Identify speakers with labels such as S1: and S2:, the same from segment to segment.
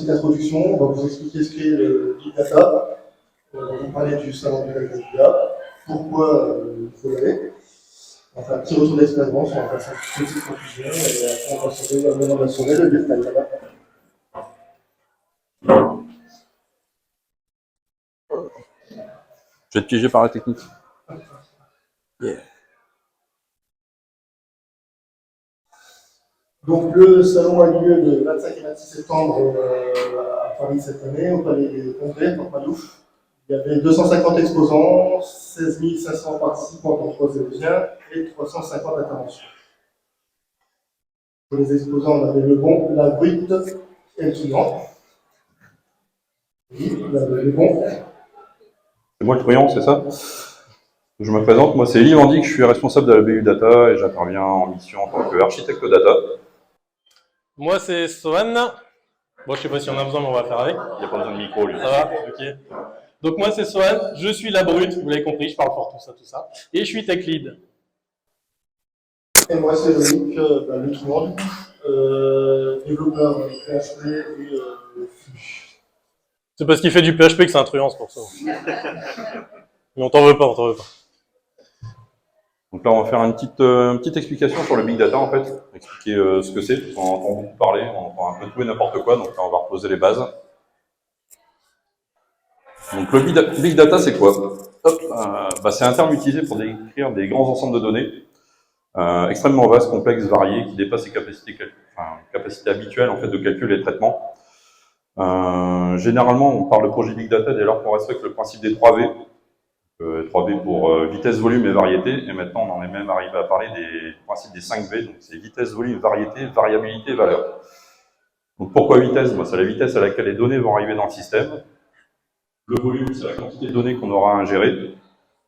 S1: introduction, on va vous expliquer ce qu'est le Big Data. On va vous parler du salon de l'IA, pourquoi il faut y aller. On va faire un petit retour d'expérience, on va faire une petite conclusion, et après on va sonner le Big Data.
S2: Je vais être piégé par la technique. Yeah.
S1: Donc le salon a lieu le 25 et 26 septembre à Paris cette année, au Palais des Congrès, à Padouf. Il y avait 250 exposants, 16 500 participants dans 3 événements et 350 interventions. Pour les exposants, on avait le bon, la brute et le client. Oui, le bon.
S2: C'est moi le truand, c'est ça? Je me présente, moi c'est Elie Vandic, je suis responsable de la BU Data et j'interviens en mission en tant qu'architecte data.
S3: Moi c'est Sohan. Bon, je sais pas si on a besoin, mais on va faire avec.
S2: Il n'y a pas besoin de micro, lui.
S3: Ça va? Ok. Donc moi c'est Sohan, je suis la brute, vous l'avez compris, je parle fort, tout ça. Et je suis tech lead.
S1: Et moi c'est Loïc, le client, développeur PHP et
S3: C'est parce qu'il fait du PHP que c'est un truand, c'est pour ça. Mais on t'en veut pas, on t'en veut pas.
S2: Donc là, on va faire une petite explication sur le Big Data, en fait. Expliquer ce que c'est. On entend beaucoup parler, on entend un peu tout et n'importe quoi. Donc là, on va reposer les bases. Donc le Big Data, c'est quoi? C'est un terme utilisé pour décrire des grands ensembles de données extrêmement vastes, complexes, variés, qui dépassent les capacités habituelles en fait, de calcul et de traitement. Généralement, on parle de projet Big Data dès lors qu'on respecte le principe des 3V. 3V pour vitesse, volume et variété. Et maintenant, on en est même arrivé à parler des principes des 5V. Donc, c'est vitesse, volume, variété, variabilité, valeur. Donc, pourquoi vitesse? C'est la vitesse à laquelle les données vont arriver dans le système. Le volume, c'est la quantité de données qu'on aura à ingérer.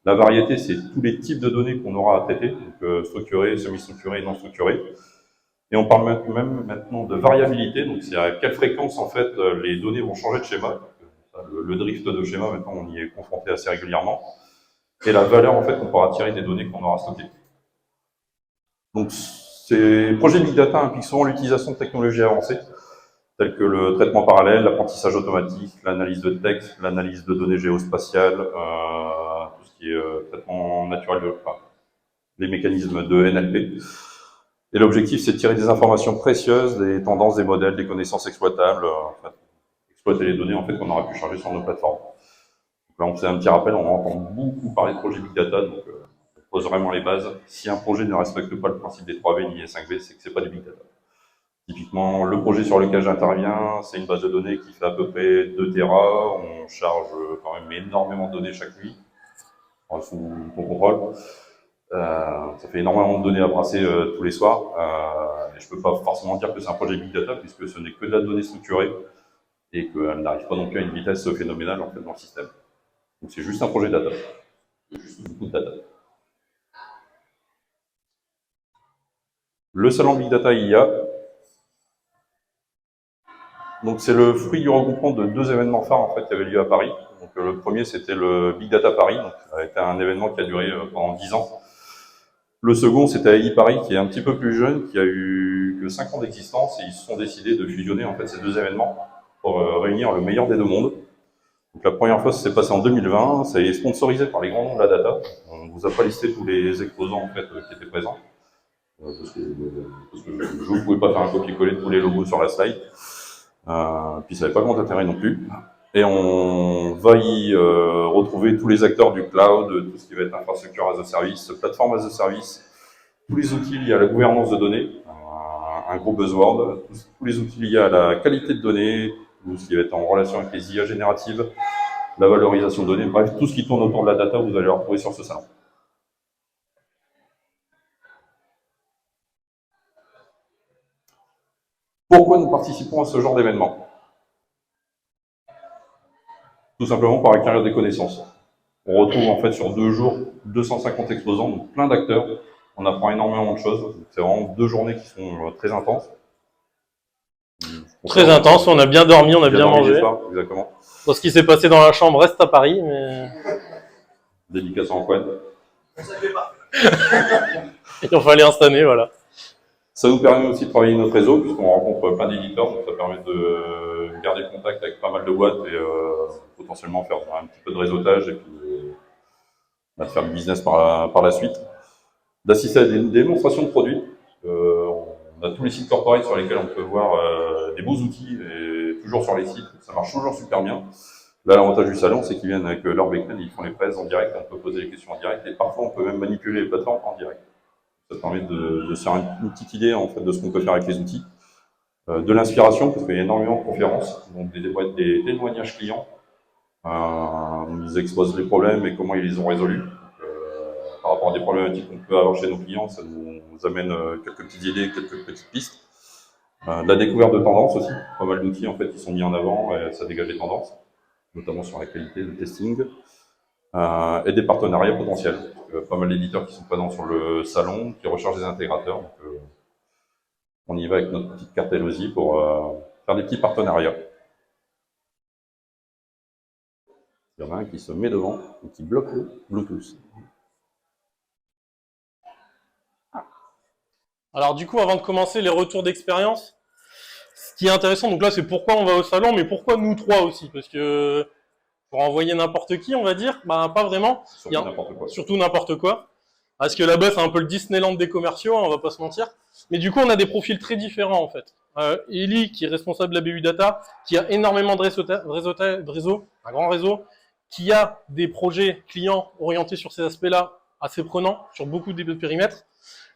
S2: La variété, c'est tous les types de données qu'on aura à traiter, donc structurées, semi-structurées, non structurées. Et on parle même maintenant de variabilité, donc c'est à quelle fréquence en fait les données vont changer de schéma. Le drift de schéma, maintenant on y est confronté assez régulièrement. Et la valeur en fait qu'on pourra tirer des données qu'on aura stockées. Donc ces projets Big Data impliquent souvent l'utilisation de technologies avancées, telles que le traitement parallèle, l'apprentissage automatique, l'analyse de texte, l'analyse de données géospatiales, tout ce qui est traitement naturel, les mécanismes de NLP. Et l'objectif, c'est de tirer des informations précieuses, des tendances, des modèles, des connaissances exploitables, exploiter les données en fait, qu'on aura pu charger sur nos plateformes. Donc là, on faisait un petit rappel, on entend beaucoup parler de projets Big Data, donc on pose vraiment les bases. Si un projet ne respecte pas le principe des 3V ni des 5V, c'est que ce n'est pas du Big Data. Typiquement, le projet sur lequel j'interviens, c'est une base de données qui fait à peu près 2 Tera. On charge quand même énormément de données chaque nuit, sous contrôle. Ça fait énormément de données à brasser tous les soirs. Et je ne peux pas forcément dire que c'est un projet Big Data, puisque ce n'est que de la donnée structurée et qu'elle n'arrive pas non plus à une vitesse phénoménale en fait, dans le système. Donc c'est juste un projet data. C'est juste beaucoup de data. Le salon Big Data IA, donc c'est le fruit du regroupement de 2 événements phares en fait, qui avaient lieu à Paris. Donc, le premier, c'était le Big Data Paris, donc, avec un événement qui a duré pendant 10 ans. Le second, c'était AI Paris, qui est un petit peu plus jeune, qui a eu que 5 ans d'existence, et ils se sont décidés de fusionner en fait, ces 2 événements pour réunir le meilleur des 2 mondes. Donc, la première fois, ça s'est passé en 2020, ça est sponsorisé par les grands noms de la data. On ne vous a pas listé tous les exposants en fait, qui étaient présents, parce que je ne pouvais pas faire un copier-coller de tous les logos sur la slide. Puis ça n'avait pas grand intérêt non plus. Et on va y retrouver tous les acteurs du cloud, tout ce qui va être infrastructure as a service, plateforme as a service, tous les outils liés à la gouvernance de données, un gros buzzword, tous les outils liés à la qualité de données, tout ce qui va être en relation avec les IA génératives, la valorisation de données, bref, tout ce qui tourne autour de la data, vous allez le retrouver sur ce salon. Pourquoi nous participons à ce genre d'événement? Tout simplement par acquérir des connaissances. On retrouve en fait sur 2 jours 250 exposants, donc plein d'acteurs. On apprend énormément de choses. C'est vraiment 2 journées qui sont très intenses.
S3: Très intense, on a bien dormi, on a bien mangé.
S2: Soir, exactement.
S3: Bon, ce qui s'est passé dans la chambre reste à Paris, mais...
S2: Dédicace à Antoine.
S3: Il en fallait installer, voilà.
S2: Ça nous permet aussi de travailler notre réseau, puisqu'on rencontre plein d'éditeurs, donc ça permet de garder contact avec pas mal de boîtes et potentiellement faire un petit peu de réseautage et puis de faire du business par la suite. D'assister à des démonstrations de produits. On a tous les sites corporate sur lesquels on peut voir des beaux outils, et toujours sur les sites, ça marche toujours super bien. Là, l'avantage du salon, c'est qu'ils viennent avec leur backend, ils font les presses en direct, on peut poser les questions en direct, et parfois on peut même manipuler les plateformes en direct. Ça permet de se faire une petite idée en fait, de ce qu'on peut faire avec les outils. De l'inspiration, parce qu'il y a énormément de conférences, donc des témoignages clients. On nous expose les problèmes et comment ils les ont résolus. Par rapport à des problématiques qu'on peut avoir chez nos clients, ça nous amène quelques petites idées, quelques petites pistes. De la découverte de tendances aussi, pas mal d'outils en fait qui sont mis en avant et ça dégage des tendances, notamment sur la qualité, le testing, et des partenariats potentiels. Pas mal d'éditeurs qui sont présents sur le salon, qui recherchent des intégrateurs. Donc, on y va avec notre petite cartelle aussi pour faire des petits partenariats. Il y en a un qui se met devant et qui bloque le Bluetooth.
S3: Alors du coup, avant de commencer les retours d'expérience, ce qui est intéressant, donc là c'est pourquoi on va au salon, mais pourquoi nous trois aussi, parce que pour envoyer n'importe qui, on va dire, bah pas vraiment.
S2: Surtout n'importe quoi.
S3: Surtout n'importe quoi. Parce que là-bas, c'est un peu le Disneyland des commerciaux, hein, on va pas se mentir. Mais du coup, on a des profils très différents en fait. Eli, qui est responsable de la BU Data, qui a énormément de réseau, un grand réseau, qui a des projets clients orientés sur ces aspects-là, assez prenants, sur beaucoup de périmètres.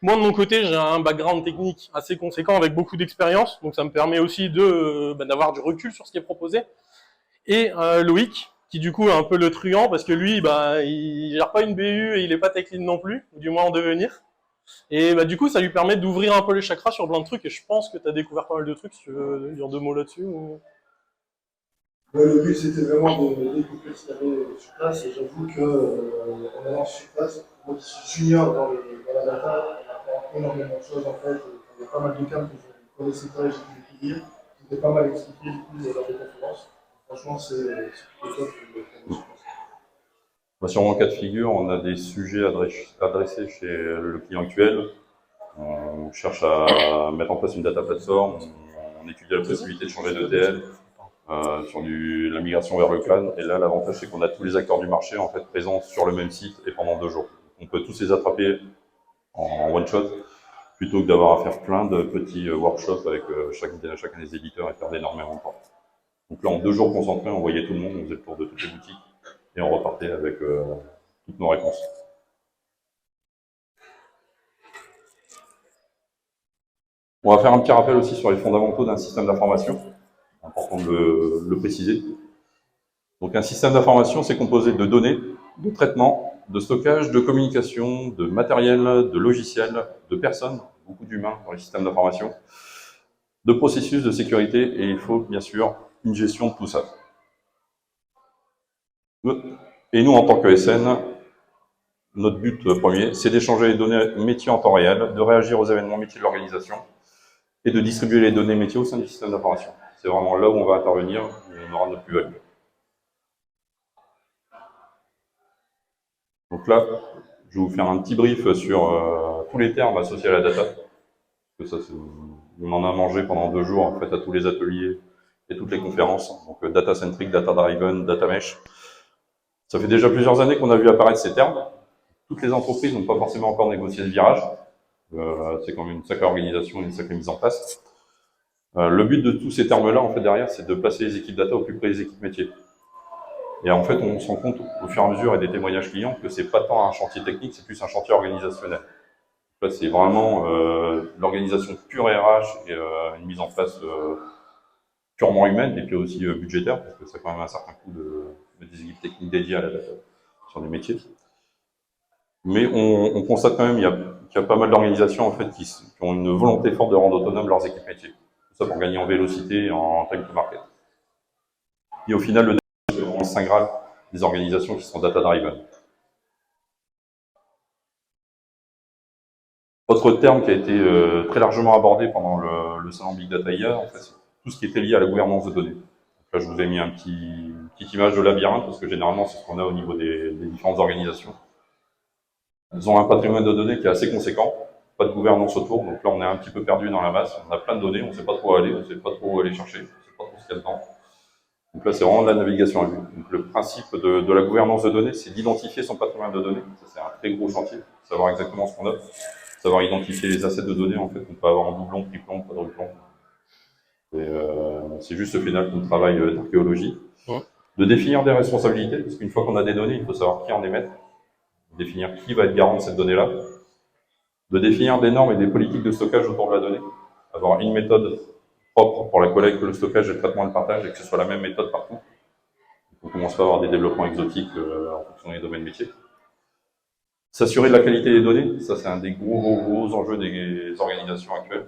S3: Moi, de mon côté, j'ai un background technique assez conséquent avec beaucoup d'expérience, donc ça me permet aussi d'avoir du recul sur ce qui est proposé. Et Loïc, qui du coup est un peu le truand, parce que lui, il gère pas une BU et il est pas tech lead non plus, ou du moins en devenir. Et du coup, ça lui permet d'ouvrir un peu les chakras sur plein de trucs, et je pense que tu as découvert pas mal de trucs, si tu veux dire deux mots là-dessus. Ou...
S1: Ouais, le but, c'était vraiment de découper ce qu'il y avait sur place, et j'avoue qu'en allant sur place, moi qui suis junior dans la data, on apprend énormément de choses en fait. Il y a pas mal de termes que je ne connaissais pas et j'ai pu découvrir. C'était pas mal expliqué du coup lors des conférences. Franchement, c'est plutôt top.
S2: Sur mon cas de figure, on a des sujets adressés chez le client actuel. On cherche à mettre en place une data platform, on étudie la possibilité de changer d'ETL sur la migration vers le cloud. Et là, l'avantage, c'est qu'on a tous les acteurs du marché en fait présents sur le même site et pendant 2 jours. On peut tous les attraper en one shot, plutôt que d'avoir à faire plein de petits workshops avec chacun des éditeurs et perdre énormément de temps. Donc là, en 2 jours concentrés, on voyait tout le monde, on faisait le tour de toutes les boutiques et on repartait avec toutes nos réponses. On va faire un petit rappel aussi sur les fondamentaux d'un système d'information, important de le préciser. Donc un système d'information, c'est composé de données, de traitement, de stockage, de communication, de matériel, de logiciels, de personnes, beaucoup d'humains dans les systèmes d'information, de processus de sécurité, et il faut bien sûr une gestion de tout ça. Et nous, en tant que SN, notre but premier, c'est d'échanger les données métiers en temps réel, de réagir aux événements métiers de l'organisation et de distribuer les données métiers au sein du système d'information. C'est vraiment là où on va intervenir, où on aura notre plus-value. Donc là, je vais vous faire un petit brief sur tous les termes associés à la data. Parce que ça, on en a mangé pendant 2 jours en fait, à tous les ateliers et toutes les conférences. Donc data-centric, data-driven, data mesh. Ça fait déjà plusieurs années qu'on a vu apparaître ces termes. Toutes les entreprises n'ont pas forcément encore négocié ce virage. C'est quand même une sacrée organisation et une sacrée mise en place. Le but de tous ces termes-là, en fait, derrière, c'est de placer les équipes data au plus près des équipes métiers. Et en fait, on se rend compte au fur et à mesure et des témoignages clients que c'est pas tant un chantier technique, c'est plus un chantier organisationnel. Là, c'est vraiment l'organisation pure RH et une mise en place purement humaine et puis aussi budgétaire, parce que ça a quand même un certain coût de des équipes techniques dédiées à la data sur les métiers. Mais on constate quand même qu'il y a pas mal d'organisations en fait, qui ont une volonté forte de rendre autonomes leurs équipes métiers. Tout ça pour gagner en vélocité et en time to market. Et au final, le data, c'est vraiment le saint graal des organisations qui sont data-driven. Autre terme qui a été très largement abordé pendant le salon Big Data IA, en fait, c'est tout ce qui était lié à la gouvernance de données. Donc là, je vous ai mis une petite image de labyrinthe, parce que généralement, c'est ce qu'on a au niveau des différentes organisations. Elles ont un patrimoine de données qui est assez conséquent. pas de gouvernance autour, donc là on est un petit peu perdu dans la masse, on a plein de données, on ne sait pas trop où aller, on ne sait pas trop où aller chercher, on ne sait pas trop ce qu'il y a dedans. Donc là c'est vraiment de la navigation à vue. Donc le principe de la gouvernance de données, c'est d'identifier son patrimoine de données, ça c'est un très gros chantier, savoir exactement ce qu'on a, savoir identifier les assets de données en fait, qu'on peut avoir en doublon, triplon, quadruplon. C'est juste au final qu'on travaille d'archéologie.
S3: Ouais.
S2: De définir des responsabilités, parce qu'une fois qu'on a des données, il faut savoir qui en émet, définir qui va être garant de cette donnée-là, de définir des normes et des politiques de stockage autour de la donnée, avoir une méthode propre pour la collecte, le stockage, le traitement et le partage, et que ce soit la même méthode partout. On commence pas à avoir des développements exotiques en fonction des domaines métiers. S'assurer de la qualité des données, ça c'est un des gros enjeux des organisations actuelles.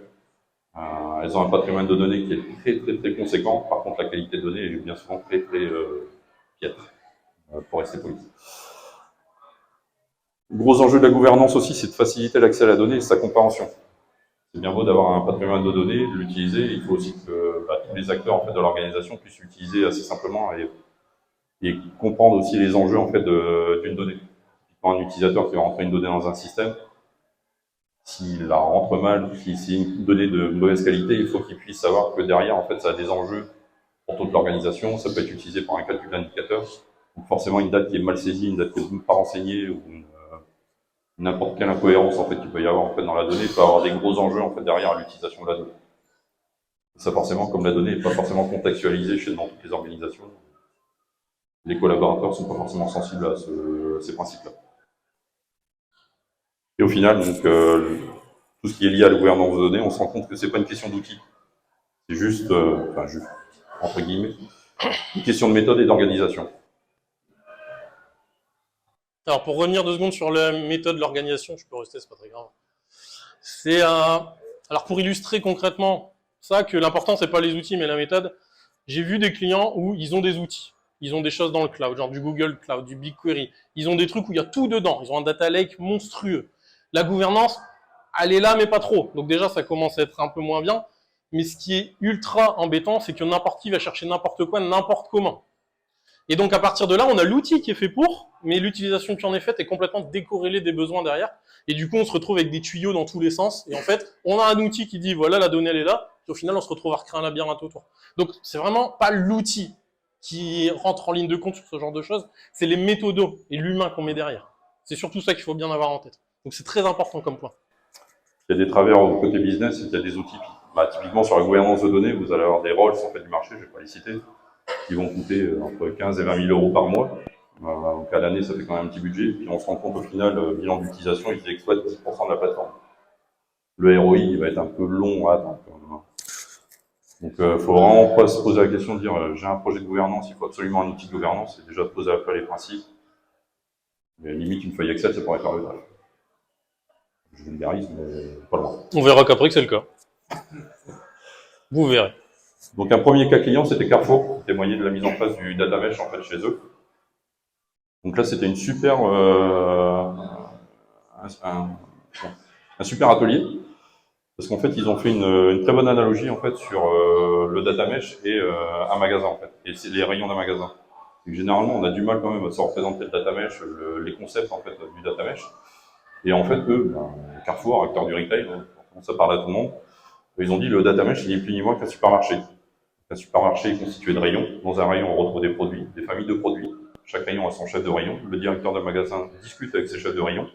S2: Elles ont un patrimoine de données qui est très conséquent. Par contre, la qualité de données est bien souvent très piètre, pour rester poli. Gros enjeu de la gouvernance aussi, c'est de faciliter l'accès à la donnée et sa compréhension. C'est bien beau d'avoir un patrimoine de données, de l'utiliser. Il faut aussi que tous les acteurs en fait, de l'organisation puissent l'utiliser assez simplement et comprendre aussi les enjeux en fait, d'une donnée. Quand un utilisateur qui va rentrer une donnée dans un système, s'il la rentre mal, si c'est une donnée de mauvaise qualité, il faut qu'il puisse savoir que derrière, en fait, ça a des enjeux pour toute l'organisation. Ça peut être utilisé pour un calcul d'indicateur. Donc forcément, une date qui est mal saisie, une date qui n'est pas renseignée, ou n'importe quelle incohérence en fait qu'il peut y avoir en fait, dans la donnée peut avoir des gros enjeux en fait, derrière l'utilisation de la donnée. Et ça forcément, comme la donnée n'est pas forcément contextualisée chez dans toutes les organisations, les collaborateurs ne sont pas forcément sensibles à ces principes-là. Et au final, donc, tout ce qui est lié à la gouvernance de données, on se rend compte que c'est pas une question d'outils. C'est juste, juste, entre guillemets, une question de méthode et d'organisation.
S3: Alors, pour revenir 2 secondes sur la méthode, l'organisation, je peux rester, c'est pas très grave. Alors, pour illustrer concrètement ça, que l'important, c'est pas les outils, mais la méthode, j'ai vu des clients où ils ont des outils. Ils ont des choses dans le cloud, genre du Google Cloud, du BigQuery. Ils ont des trucs où il y a tout dedans. Ils ont un data lake monstrueux. La gouvernance, elle est là, mais pas trop. Donc déjà, ça commence à être un peu moins bien. Mais ce qui est ultra embêtant, c'est que n'importe qui va chercher n'importe quoi, n'importe comment. Et donc, à partir de là, on a l'outil qui est fait pour, mais l'utilisation qui en est faite est complètement décorrélée des besoins derrière. Et du coup, on se retrouve avec des tuyaux dans tous les sens. Et en fait, on a un outil qui dit, voilà, la donnée, elle est là. Et au final, on se retrouve à recréer un labyrinthe autour. Donc, c'est vraiment pas l'outil qui rentre en ligne de compte sur ce genre de choses. C'est les méthodos et l'humain qu'on met derrière. C'est surtout ça qu'il faut bien avoir en tête. Donc, c'est très important comme point.
S2: Il y a des travers au côté business, c'est qu'il y a des outils. Typiquement, sur la gouvernance de données, vous allez avoir des rôles en fait, du marché, je ne vais pas les citer, qui vont coûter entre 15 et 20 000 euros par mois. Donc à l'année, ça fait quand même un petit budget. Puis on se rend compte au final, bilan d'utilisation, ils exploitent 10% de la plateforme. Le ROI, il va être un peu long à atteindre. Donc il faut vraiment pas se poser la question de dire j'ai un projet de gouvernance, il faut absolument un outil de gouvernance, c'est déjà de poser à plat les principes. Mais limite, une feuille Excel, ça pourrait faire le taf. Je vulgarise, mais pas loin.
S3: On verra qu'après que c'est le cas. Vous verrez.
S2: Donc un premier cas client, c'était Carrefour, qui témoignait de la mise en place du data mesh en fait chez eux. Donc là, c'était une super, un super atelier, parce qu'en fait, ils ont fait une très bonne analogie en fait sur le data mesh et un magasin en fait, et c'est les rayons d'un magasin. Et généralement, on a du mal quand même à se représenter le data mesh, les concepts en fait du data mesh. Et en fait, eux, Carrefour, acteur du retail, ça parle à tout le monde. Ils ont dit le data mesh, il n'est plus ni moins qu'un supermarché. Un supermarché est constitué de rayons. Dans un rayon, on retrouve des produits, des familles de produits. Chaque rayon a son chef de rayon. Le directeur de magasin discute avec ses chefs de rayon.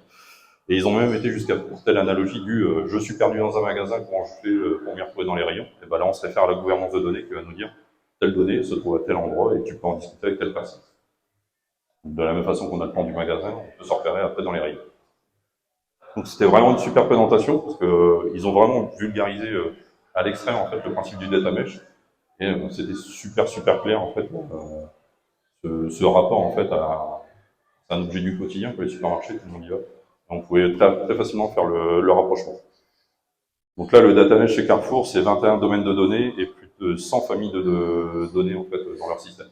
S2: Et ils ont même été jusqu'à pour telle analogie du je suis perdu dans un magasin, comment je fais pour m'y retrouver dans les rayons. Et ben là, on se réfère à la gouvernance de données qui va nous dire telle donnée se trouve à tel endroit et tu peux en discuter avec telle personne. De la même façon qu'on a le plan du magasin, on peut se repérer après dans les rayons. Donc c'était vraiment une super présentation parce qu'ils ont vraiment vulgarisé à l'extrême en fait le principe du data mesh et c'était super clair en fait ce rapport en fait à c'est un objet du quotidien que les supermarchés, tout le monde y va. On pouvait très facilement faire le rapprochement. Donc là le data mesh chez Carrefour c'est 21 domaines de données et plus de 100 familles de données en fait dans leur système.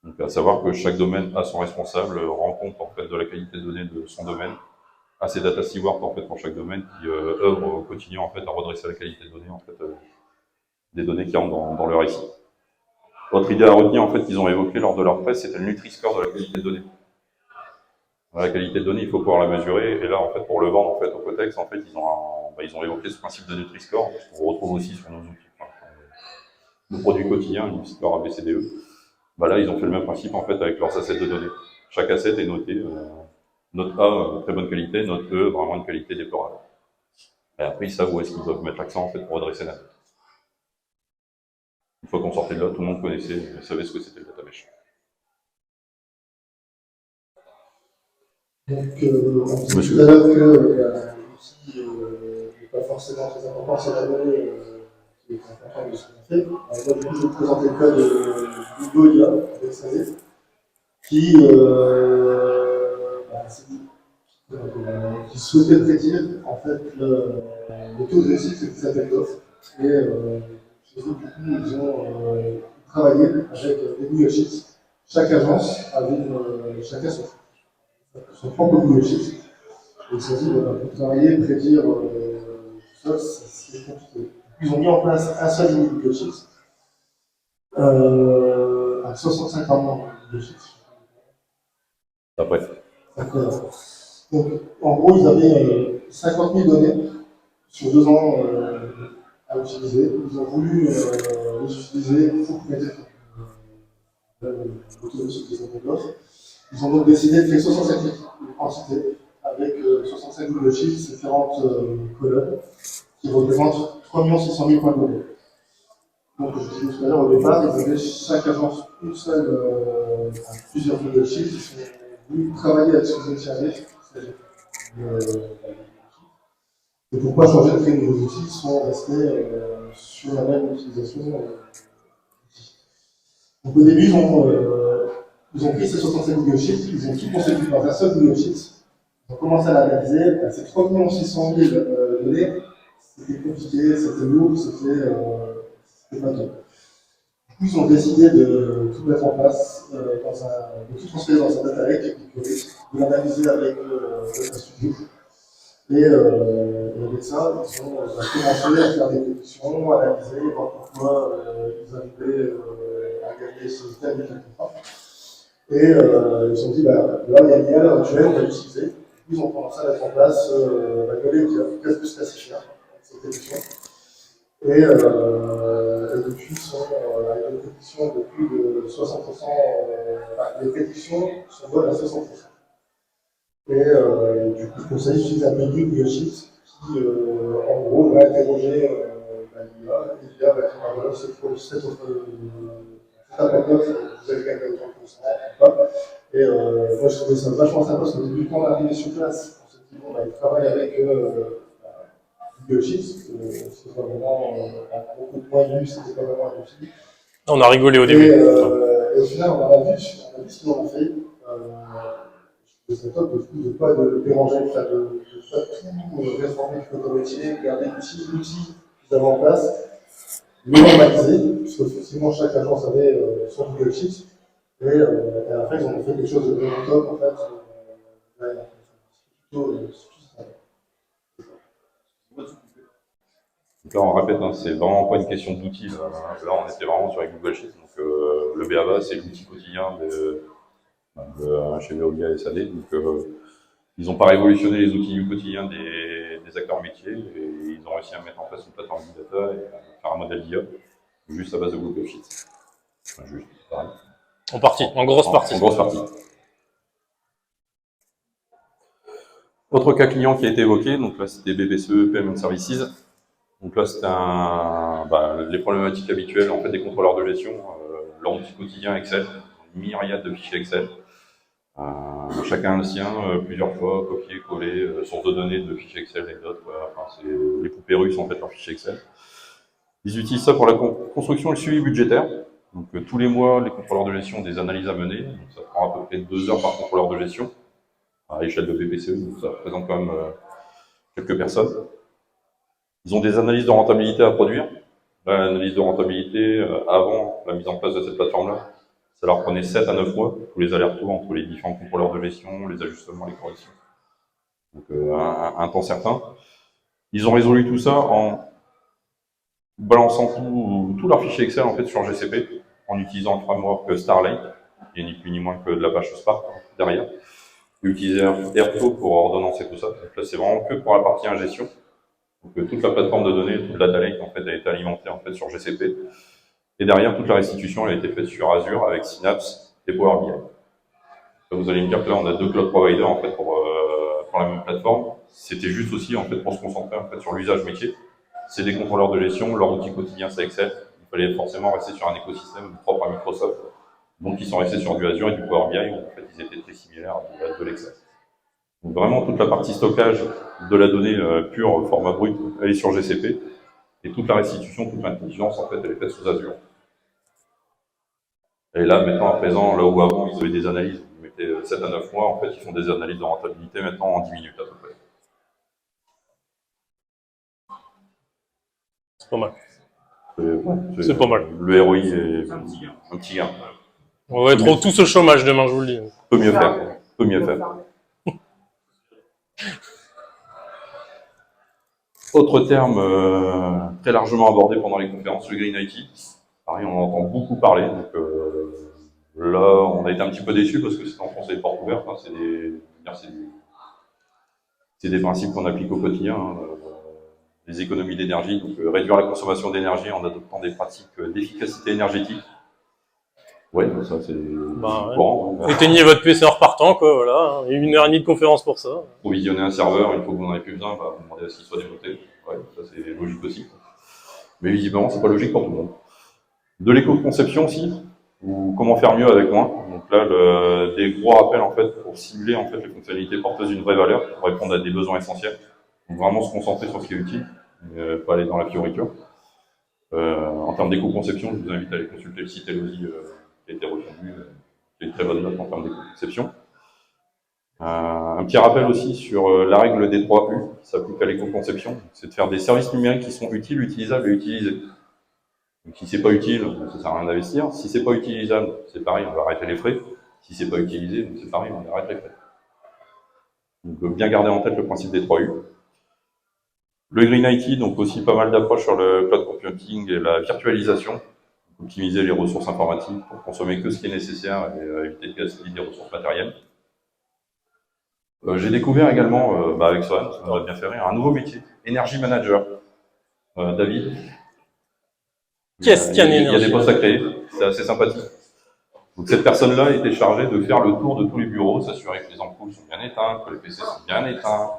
S2: Donc à savoir que chaque domaine a son responsable, rend compte en fait de la qualité de données de son domaine. À ces data stewards en fait pour chaque domaine qui œuvrent au quotidien en fait à redresser la qualité de données en fait des données qui rentrent dans le récit. Autre idée à retenir en fait qu'ils ont évoqué lors de leur presse, c'était le Nutri-Score de la qualité de données. La qualité de données, il faut pouvoir la mesurer. Et là, en fait, pour le vendre en fait, au Cotex, en fait, ils ont évoqué ce principe de Nutri-Score, qu'on retrouve aussi sur nos outils, enfin, nos produits quotidiens, Nutri-Score ABCDE. Là, ils ont fait le même principe en fait avec leurs assets de données. Chaque asset est noté. Note A, très bonne qualité, note E, vraiment une qualité déplorable. Et après, ils savent où est-ce qu'ils doivent mettre l'accent en fait, pour redresser la note. Une fois qu'on sortait de là, tout le monde connaissait, savait ce que c'était le data mesh.
S1: Donc, on disait tout à l'heure que l'outil n'est pas forcément très important, c'est la donnée qui est importante de ce qu'on fait. Moi, du coup, je vais vous présenter le cas de Google IA, avec SAD, qui souhaitait prédire en fait le taux de réussite de ces appels d'offres. Et chez eux, du coup, ils ont travaillé avec des Google Sheets. Chaque agence avait chacun son propre Google Sheets. Et ils se sont dit, pour travailler, prédire tout ça, c'est compliqué. Ils ont mis en place un seul Google Sheets à 65 rendements Google Sheets.
S2: Après.
S1: D'accord. Donc, en gros, ils avaient 50 000 données sur 2 ans à utiliser. Ils ont voulu les utiliser pour prédire l'autobus des appels d'offres. Ils ont donc décidé de créer 65 entités avec 65 Google Sheets, différentes colonnes qui représentent 3 600 000 points de données. Donc, je disais tout à l'heure, au départ, ils avaient chaque agence une seule, plusieurs Google Sheets. Ils sont venus travailler avec ce que vous avez, c'est-à-dire et pourquoi changer de créer de nouveaux outils sans rester sur la même utilisation Donc au début, ils ont pris ces 65 Google Sheets, ils ont tout constitué dans un seul Google Sheet. Ils ont commencé à l'analyser. Ces 3 600 000 données, c'était compliqué, c'était lourd, c'était pas top. Du coup, ils ont décidé de tout mettre en place, de tout transférer dans un data lake, de l'analyser avec Data Studio. Et avec ça, ils ont commencé à faire des prédictions, analyser, voir pourquoi ils arrivaient à gagner ce tel et tel contrat. Et ils se sont dit, là, il y a l'IA à l'heure actuelle, on va l'utiliser. Ils ont commencé à mettre en place une donnée qui est presque classifiée, cette prédiction. Et depuis, ils sont à une prédiction de plus de 60%, les prédictions sont bonnes à 60%. Et du coup, je conseille d'utiliser un plugin Google Sheets qui, en gros, va interroger l'IA, et l'IA va dire, voilà, cet appel d'offres, vous avez gagné autant que ça, ou pas. Et moi, je trouvais ça vachement sympa, parce qu'au début, quand on est arrivé sur place, on s'est dit, bon, il travaille avec Google Sheets, c'était pas vraiment un gros point de vue, c'était pas vraiment un outil.
S3: On a rigolé au début.
S1: Et au final, on a vu ce qu'ils ont fait. C'est top de ne pas déranger, de ne pas tout réformer du code métier, garder l'outil qu'ils avaient en place, le normaliser, parce qu'effectivement chaque agence avait son Google Sheet, et à la fin ils ont fait quelque chose de vraiment top en fait.
S2: Donc là, on répète, c'est vraiment pas une question d'outils. Là, on était vraiment sur les Google Sheets. Donc, le BABA, c'est l'outil quotidien chez Veolia et SAD. Donc, ils n'ont pas révolutionné les outils du quotidien des acteurs métiers et ils ont réussi à mettre en place une plateforme Big Data et à faire un modèle d'IA juste à base de Google Sheets. Enfin, juste, pareil.
S3: En grosse partie.
S2: En grosse partie. Autre cas client qui a été évoqué, donc là c'était BPCE, Payment Services. Donc là c'était les problématiques habituelles en fait des contrôleurs de gestion, leur outil quotidien Excel, une myriade de fichiers Excel. Chacun le sien, plusieurs fois, copier-coller, source de données de fichiers Excel et d'autres. Enfin, c'est les poupées russes en fait leurs fichiers Excel. Ils utilisent ça pour la construction et le suivi budgétaire. Donc tous les mois, les contrôleurs de gestion ont des analyses à mener. Donc, ça prend à peu près 2 heures par contrôleur de gestion à l'échelle de BPCE, donc ça représente quand même quelques personnes. Ils ont des analyses de rentabilité à produire. L'analyse de rentabilité, avant la mise en place de cette plateforme-là, ça leur prenait 7 à 9 mois, tous les allers-retours entre les différents contrôleurs de gestion, les ajustements, les corrections. Donc un temps certain. Ils ont résolu tout ça en balançant tous leurs fichiers Excel en fait sur GCP, en utilisant le framework Starlight, qui est ni plus ni moins que de l'Apache Spark derrière. et utiliser Airflow pour ordonnancer tout ça. Donc là, c'est vraiment que pour la partie ingestion. Donc toute la plateforme de données, toute la data lake en fait a été alimentée en fait sur GCP. Et derrière, toute la restitution elle a été faite sur Azure avec Synapse et Power BI. Vous allez me dire que là, on a 2 cloud providers en fait pour la même plateforme. C'était juste aussi en fait pour se concentrer en fait sur l'usage métier. C'est des contrôleurs de gestion, leur outil quotidien c'est Excel. Il fallait forcément rester sur un écosystème propre à Microsoft. Donc ils sont restés sur du Azure et du Power BI où en fait ils étaient très similaires à de l'Excel. Donc vraiment toute la partie stockage de la donnée pure format brut elle est sur GCP et toute la restitution, toute l'intelligence en fait elle est faite sous Azure. Et là maintenant à présent, là où avant ils avaient des analyses, ils mettaient 7 à 9 mois, en fait ils font des analyses de rentabilité maintenant en 10 minutes à peu près.
S3: C'est pas mal.
S2: C'est
S3: pas mal.
S2: Le ROI est un petit gain.
S3: On va être tous au chômage demain, je vous le dis.
S2: Peut mieux faire. Peut mieux faire. Autre terme très largement abordé pendant les conférences, le Green IT. Pareil, on en entend beaucoup parler. Donc, là, on a été un petit peu déçus parce que c'est en France des portes ouvertes. Hein, c'est des principes qu'on applique au quotidien. Hein, les économies d'énergie, donc réduire la consommation d'énergie en adoptant des pratiques d'efficacité énergétique. Ouais, ça c'est courant.
S3: Ouais. Éteignez votre PC en repartant, quoi, voilà. Il y a 1h30 de conférence pour ça.
S2: Provisionner un serveur, une fois que vous n'en avez plus besoin, bah, vous demandez à ce qu'il soit démonté. Ouais, ça c'est logique aussi. Mais visiblement, c'est pas logique pour tout le monde. De l'éco-conception aussi, ou comment faire mieux avec moins. Donc là, des gros rappels en fait pour cibler en fait les fonctionnalités porteuses d'une vraie valeur, pour répondre à des besoins essentiels. Donc vraiment se concentrer sur ce qui est utile, pas aller dans la fioriture. En termes d'éco-conception, je vous invite à aller consulter le site Elosi qui a été refondu, qui a une très bonne note en termes d'éco-conception. Un petit rappel aussi sur la règle des 3 U qui s'applique à l'éco-conception, c'est de faire des services numériques qui sont utiles, utilisables et utilisés. Donc si c'est pas utile, ça sert à rien d'investir. Si c'est pas utilisable, c'est pareil, on va arrêter les frais. Si c'est pas utilisé, c'est pareil, on arrête les frais. Donc bien garder en tête le principe des 3 U. Le Green IT, donc aussi pas mal d'approches sur le cloud computing et la virtualisation. Optimiser les ressources informatiques pour consommer que ce qui est nécessaire et éviter de gaspiller des ressources matérielles. J'ai découvert également, avec Sohan, ça m'aurait bien fait rire, un nouveau métier, Energy Manager. David,
S3: Qu'est-ce qu'il y a
S2: il y a des postes à créer, c'est assez sympathique. Donc cette personne-là était chargée de faire le tour de tous les bureaux, s'assurer que les ampoules sont bien éteintes, que les PC sont bien éteints,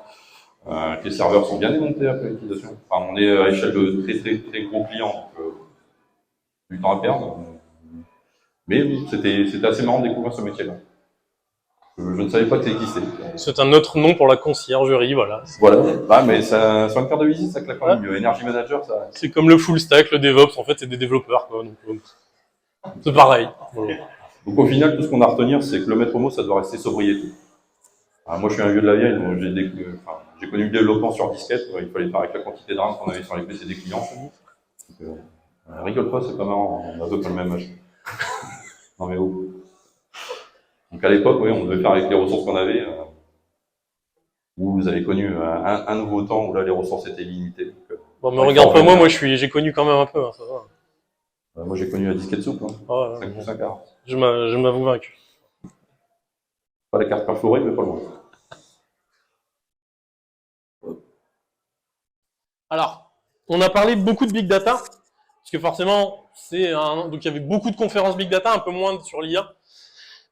S2: que les serveurs sont bien démontés après l'utilisation. Enfin, on est à l'échelle de très gros clients, donc du temps à perdre. Mais c'était assez marrant de découvrir ce métier-là. Je ne savais pas que ça existait.
S3: C'est un autre nom pour la conciergerie, voilà.
S2: Voilà. Ah, mais ça, sur une carte de visite, ça claque quand même mieux. Energy Manager, ça.
S3: C'est comme le full stack, le DevOps, en fait, c'est des développeurs, quoi. Donc, c'est pareil. Voilà.
S2: Donc au final, tout ce qu'on a à retenir, c'est que le maître mot, ça doit rester sobriété. Alors, moi, je suis un vieux de la vieille, donc j'ai connu le développement sur disquette. Il fallait faire avec la quantité de RAM qu'on avait sur les PC des clients. Donc, rigole pas, c'est pas marrant, on a peu pas le même âge. Non mais oh. Donc à l'époque, oui, on devait faire avec les ressources qu'on avait. Où vous avez connu un nouveau temps où là les ressources étaient limitées. Donc,
S3: bon, mais regarde pas moi, j'ai connu quand même un peu, hein, ça va.
S2: Moi j'ai connu la disquette souple, hein.
S3: Ah, ouais,
S2: 5 plus 5 quarts.
S3: Je m'avoue vaincu.
S2: Pas la carte perforée, mais pas loin.
S3: Alors, on a parlé beaucoup de Big Data, parce que forcément, donc il y avait beaucoup de conférences Big Data, un peu moins sur l'IA.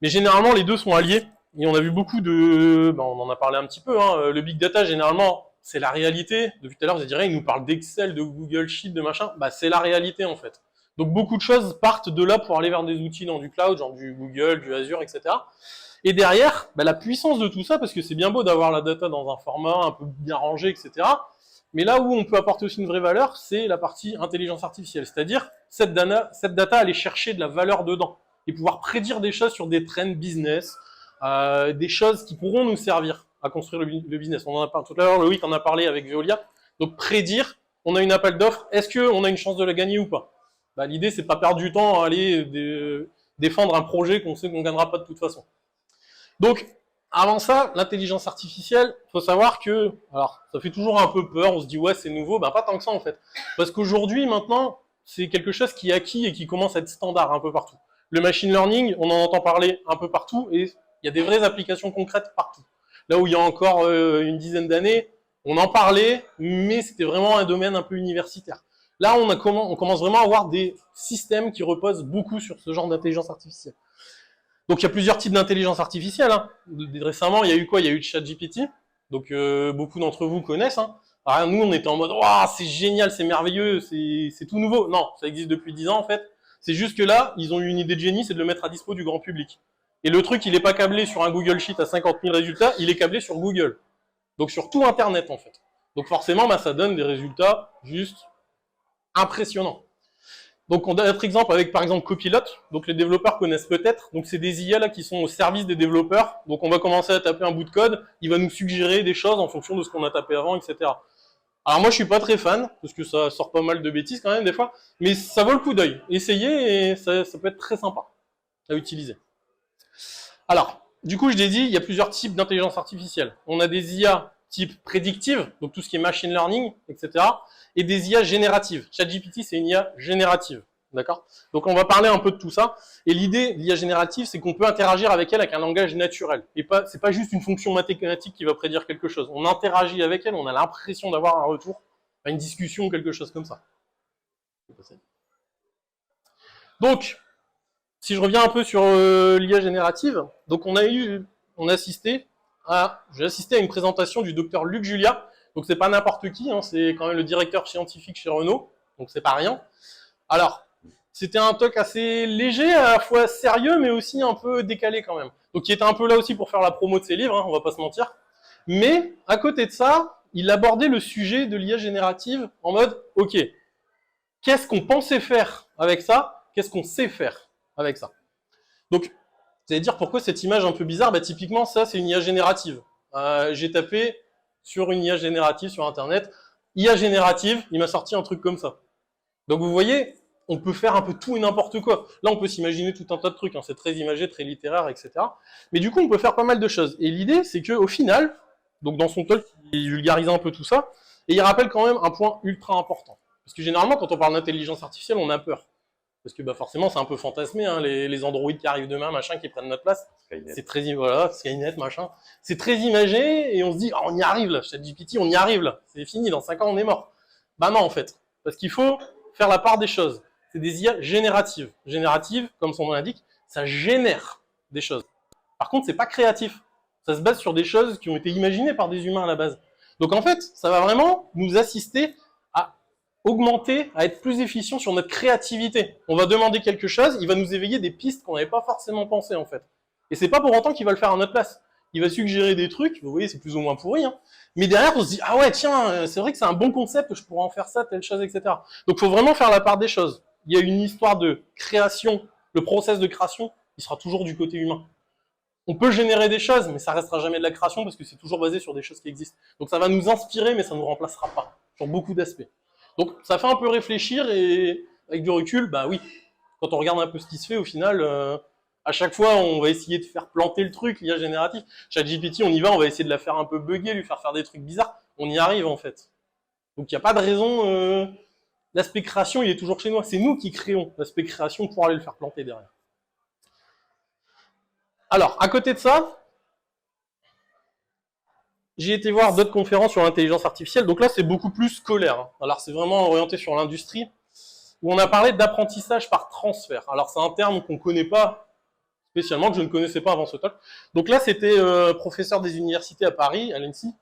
S3: Mais généralement, les deux sont alliés. Et on a vu beaucoup on en a parlé un petit peu, hein. Le Big Data, généralement, c'est la réalité. Depuis tout à l'heure, vous direz, il nous parle d'Excel, de Google Sheet, de machin. Bah, c'est la réalité, en fait. Donc, beaucoup de choses partent de là pour aller vers des outils dans du cloud, genre du Google, du Azure, etc. Et derrière, la puissance de tout ça, parce que c'est bien beau d'avoir la data dans un format un peu bien rangé, etc. Mais là où on peut apporter aussi une vraie valeur, c'est la partie intelligence artificielle. C'est-à-dire, cette data, aller chercher de la valeur dedans et pouvoir prédire des choses sur des trends business, des choses qui pourront nous servir à construire le business. On en a parlé tout à l'heure, Loïc en a parlé avec Veolia. Donc prédire, on a une appel d'offres, est-ce qu'on a une chance de la gagner ou pas? L'idée, c'est pas perdre du temps à aller défendre un projet qu'on sait qu'on gagnera pas de toute façon. Donc, avant ça, l'intelligence artificielle, faut savoir que, alors, ça fait toujours un peu peur, on se dit ouais, c'est nouveau, pas tant que ça en fait. Parce qu'aujourd'hui, maintenant, c'est quelque chose qui est acquis et qui commence à être standard un peu partout. Le machine learning, on en entend parler un peu partout et il Il y a des vraies applications concrètes partout. Là où il y a encore une dizaine d'années, on en parlait, mais c'était vraiment un domaine un peu universitaire. Là, on commence vraiment à avoir des systèmes qui reposent beaucoup sur ce genre d'intelligence artificielle. Donc, il y a plusieurs types d'intelligence artificielle. Hein. Récemment, il y a eu quoi? Il y a eu ChatGPT. Donc, beaucoup d'entre vous connaissent. Hein. Alors, nous, on était en mode « Waouh, c'est génial, c'est merveilleux, c'est tout nouveau ». Non, ça existe depuis 10 ans, en fait. C'est juste que là, ils ont eu une idée de génie, c'est de le mettre à dispo du grand public. Et le truc, il n'est pas câblé sur un Google Sheet à 50 000 résultats, il est câblé sur Google. Donc, sur tout Internet, en fait. Donc, forcément, ça donne des résultats juste impressionnants. Donc, on a notre exemple avec, par exemple, Copilot. Donc, les développeurs connaissent peut-être. Donc, c'est des IA là qui sont au service des développeurs. Donc, on va commencer à taper un bout de code. Il va nous suggérer des choses en fonction de ce qu'on a tapé avant, etc. Alors, moi, je suis pas très fan, parce que ça sort pas mal de bêtises quand même, des fois. Mais ça vaut le coup d'œil. Essayez et ça peut être très sympa à utiliser. Alors, du coup, je l'ai dit, il y a plusieurs types d'intelligence artificielle. On a des IA type prédictive, donc tout ce qui est machine learning, etc. Et des IA génératives. ChatGPT, c'est une IA générative. D'accord? Donc, on va parler un peu de tout ça. Et l'idée de l'IA générative, c'est qu'on peut interagir avec elle avec un langage naturel. Et c'est pas juste une fonction mathématique qui va prédire quelque chose. On interagit avec elle, on a l'impression d'avoir un retour, une discussion, quelque chose comme ça. Donc, si je reviens un peu sur l'IA générative, donc j'ai assisté à une présentation du docteur Luc Julia. Donc c'est pas n'importe qui, hein, c'est quand même le directeur scientifique chez Renault, donc c'est pas rien. Alors, c'était un talk assez léger, à la fois sérieux, mais aussi un peu décalé quand même. Donc il était un peu là aussi pour faire la promo de ses livres, hein, on va pas se mentir. Mais à côté de ça, il abordait le sujet de l'IA générative en mode, ok, qu'est-ce qu'on pensait faire avec ça? Qu'est-ce qu'on sait faire avec ça? Donc, vous allez dire pourquoi cette image un peu bizarre? Bah, typiquement, ça, c'est une IA générative. J'ai tapé sur une IA générative sur Internet. IA générative, il m'a sorti un truc comme ça. Donc, vous voyez, on peut faire un peu tout et n'importe quoi. Là, on peut s'imaginer tout un tas de trucs. Hein, c'est très imagé, très littéraire, etc. Mais du coup, on peut faire pas mal de choses. Et l'idée, c'est qu'au final, donc dans son talk, il vulgarise un peu tout ça, et il rappelle quand même un point ultra important. Parce que généralement, quand on parle d'intelligence artificielle, on a peur. Parce que forcément, c'est un peu fantasmé, hein, les androïdes qui arrivent demain, machin, qui prennent notre place. C'est très, voilà, Skynet, machin. C'est très imagé, et on se dit, oh, on y arrive là, ChatGPT, on y arrive là. C'est fini, dans 5 ans, on est mort. Bah non, en fait. Parce qu'il faut faire la part des choses. C'est des IA génératives. Génératives, comme son nom l'indique, ça génère des choses. Par contre, c'est pas créatif. Ça se base sur des choses qui ont été imaginées par des humains à la base. Donc en fait, ça va vraiment nous assister à augmenter, à être plus efficient sur notre créativité. On va demander quelque chose, il va nous éveiller des pistes qu'on n'avait pas forcément pensées en fait. Et c'est pas pour autant qu'il va le faire à notre place. Il va suggérer des trucs, vous voyez, c'est plus ou moins pourri, hein. Mais derrière, on se dit, ah ouais, tiens, c'est vrai que c'est un bon concept, je pourrais en faire ça, telle chose, etc. Donc, il faut vraiment faire la part des choses. Il y a une histoire de création, le process de création, il sera toujours du côté humain. On peut générer des choses, mais ça restera jamais de la création parce que c'est toujours basé sur des choses qui existent. Donc, ça va nous inspirer, mais ça ne nous remplacera pas sur beaucoup d'aspects. Donc, ça fait un peu réfléchir et avec du recul, bah oui, quand on regarde un peu ce qui se fait, au final, à chaque fois, on va essayer de faire planter le truc, l'IA générative. ChatGPT, on y va, on va essayer de la faire un peu bugger, lui faire des trucs bizarres. On y arrive, en fait. Donc, il n'y a pas de raison. L'aspect création, il est toujours chez nous. C'est nous qui créons l'aspect création pour aller le faire planter derrière. Alors, à côté de ça, j'ai été voir d'autres conférences sur l'intelligence artificielle. Donc là, c'est beaucoup plus scolaire. Alors, c'est vraiment orienté sur l'industrie, où on a parlé d'apprentissage par transfert. Alors, c'est un terme qu'on ne connaît pas spécialement, que je ne connaissais pas avant ce talk. Donc là, c'était professeur des universités à Paris, à l'ENSI.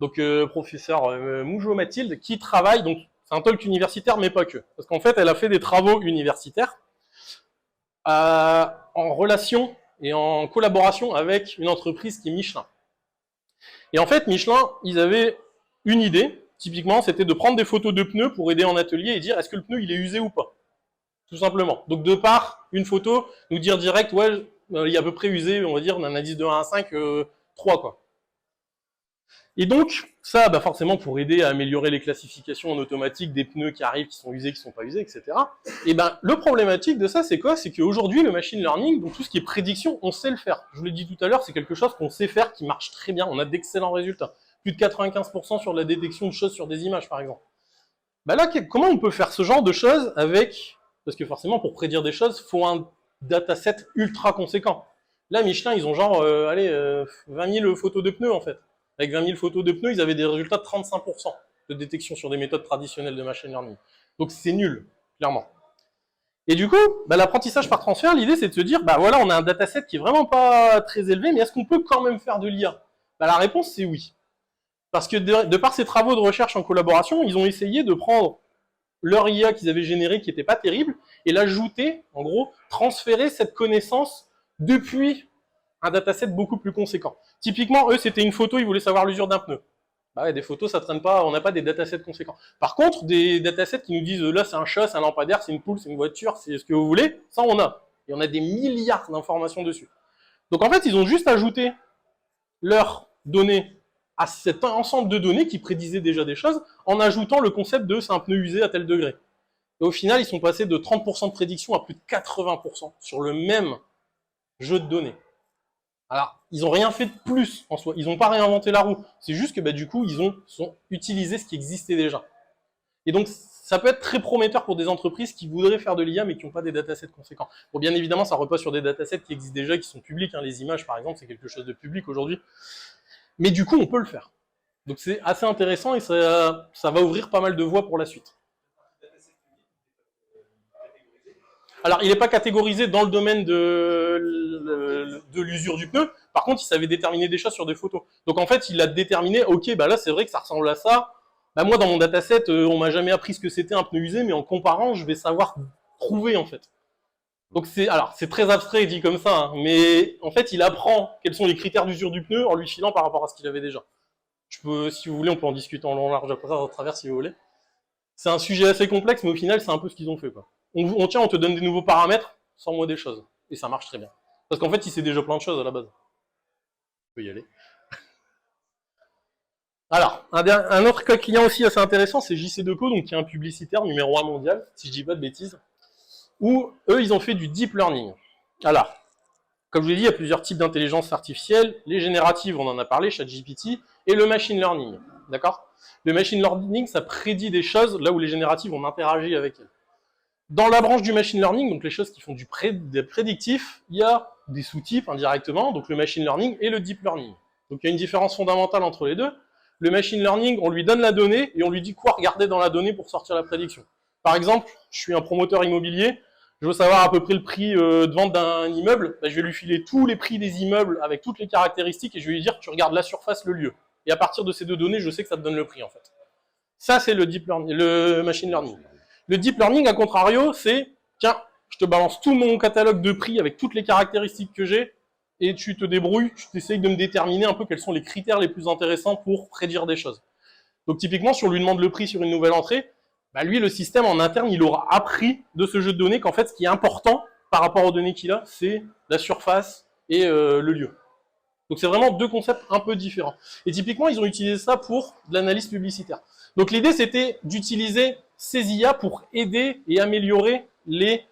S3: Donc, professeur Moujo Mathilde, qui travaille, donc c'est un talk universitaire, mais pas que. Parce qu'en fait, elle a fait des travaux universitaires en relation et en collaboration avec une entreprise qui est Michelin. Et en fait, Michelin, ils avaient une idée, typiquement, c'était de prendre des photos de pneus pour aider en atelier et dire est-ce que le pneu il est usé ou pas. Tout simplement. Donc de par une photo, nous dire direct, ouais, il est à peu près usé, on va dire, d'un indice de 1 à 5, 3, quoi. Et donc, ça, bah forcément, pour aider à améliorer les classifications en automatique des pneus qui arrivent, qui sont usés, qui sont pas usés, etc. Et ben, le problématique de ça, c'est quoi? C'est qu'aujourd'hui, le machine learning, donc tout ce qui est prédiction, on sait le faire. Je vous l'ai dit tout à l'heure, c'est quelque chose qu'on sait faire, qui marche très bien. On a d'excellents résultats. Plus de 95% sur la détection de choses sur des images, par exemple. Bah là, comment on peut faire ce genre de choses avec... Parce que forcément, pour prédire des choses, il faut un dataset ultra conséquent. Là, Michelin, ils ont genre, 20 000 photos de pneus, en fait. Avec 20 000 photos de pneus, ils avaient des résultats de 35% de détection sur des méthodes traditionnelles de machine learning. Donc c'est nul, clairement. Et du coup, l'apprentissage par transfert, l'idée c'est de se dire, voilà, on a un dataset qui est vraiment pas très élevé, mais est-ce qu'on peut quand même faire de l'IA? La réponse c'est oui. Parce que de par ces travaux de recherche en collaboration, ils ont essayé de prendre leur IA qu'ils avaient générée, qui n'était pas terrible, et l'ajouter, en gros, transférer cette connaissance depuis un dataset beaucoup plus conséquent. Typiquement, eux, c'était une photo, ils voulaient savoir l'usure d'un pneu. Ouais, des photos, ça traîne pas, on n'a pas des datasets conséquents. Par contre, des datasets qui nous disent, là, c'est un chat, c'est un lampadaire, c'est une poule, c'est une voiture, c'est ce que vous voulez, ça, on a. Et on a des milliards d'informations dessus. Donc, en fait, ils ont juste ajouté leurs données à cet ensemble de données qui prédisaient déjà des choses, en ajoutant le concept de c'est un pneu usé à tel degré. Et au final, ils sont passés de 30% de prédiction à plus de 80% sur le même jeu de données. Alors, ils n'ont rien fait de plus en soi, ils n'ont pas réinventé la roue, c'est juste que du coup, ils ont utilisé ce qui existait déjà. Et donc, ça peut être très prometteur pour des entreprises qui voudraient faire de l'IA mais qui n'ont pas des datasets conséquents. Bon, bien évidemment, ça repose sur des datasets qui existent déjà, qui sont publics, hein. Les images, par exemple, c'est quelque chose de public aujourd'hui. Mais du coup, on peut le faire. Donc c'est assez intéressant et ça va ouvrir pas mal de voies pour la suite. Alors, il n'est pas catégorisé dans le domaine de l'usure du pneu. Par contre, il savait déterminer des choses sur des photos. Donc, en fait, il a déterminé, ok, là, c'est vrai que ça ressemble à ça. Moi, dans mon dataset, on m'a jamais appris ce que c'était un pneu usé, mais en comparant, je vais savoir trouver, en fait. Donc, c'est très abstrait dit comme ça, hein, mais en fait, il apprend quels sont les critères d'usure du pneu en lui filant par rapport à ce qu'il avait déjà. Si vous voulez, on peut en discuter en long, large, après ça, à travers, si vous voulez. C'est un sujet assez complexe, mais au final, c'est un peu ce qu'ils ont fait, quoi. On te donne des nouveaux paramètres, sans moi des choses. Et ça marche très bien. Parce qu'en fait, il sait déjà plein de choses à la base. On peut y aller. Alors, un autre cas client aussi assez intéressant, c'est JC2Co, donc qui est un publicitaire numéro 1 mondial, si je dis pas de bêtises, où eux, ils ont fait du deep learning. Alors, comme je vous l'ai dit, il y a plusieurs types d'intelligence artificielle. Les génératives, on en a parlé, ChatGPT, et le machine learning. D'accord? Le machine learning, ça prédit des choses là où les génératives, on interagit avec elles. Dans la branche du machine learning, donc les choses qui font des prédictifs, il y a des sous-types indirectement, donc le machine learning et le deep learning. Donc il y a une différence fondamentale entre les deux. Le machine learning, on lui donne la donnée et on lui dit quoi regarder dans la donnée pour sortir la prédiction. Par exemple, je suis un promoteur immobilier, je veux savoir à peu près le prix de vente d'un immeuble, je vais lui filer tous les prix des immeubles avec toutes les caractéristiques et je vais lui dire tu regardes la surface, le lieu. Et à partir de ces deux données, je sais que ça te donne le prix en fait. Ça c'est le deep learning, le machine learning. Le deep learning, à contrario, c'est tiens, je te balance tout mon catalogue de prix avec toutes les caractéristiques que j'ai et tu te débrouilles, tu essayes de me déterminer un peu quels sont les critères les plus intéressants pour prédire des choses. Donc typiquement, si on lui demande le prix sur une nouvelle entrée, lui, le système en interne, il aura appris de ce jeu de données qu'en fait, ce qui est important par rapport aux données qu'il a, c'est la surface et le lieu. Donc c'est vraiment deux concepts un peu différents. Et typiquement, ils ont utilisé ça pour de l'analyse publicitaire. Donc l'idée, c'était d'utiliser ces IA pour aider et améliorer les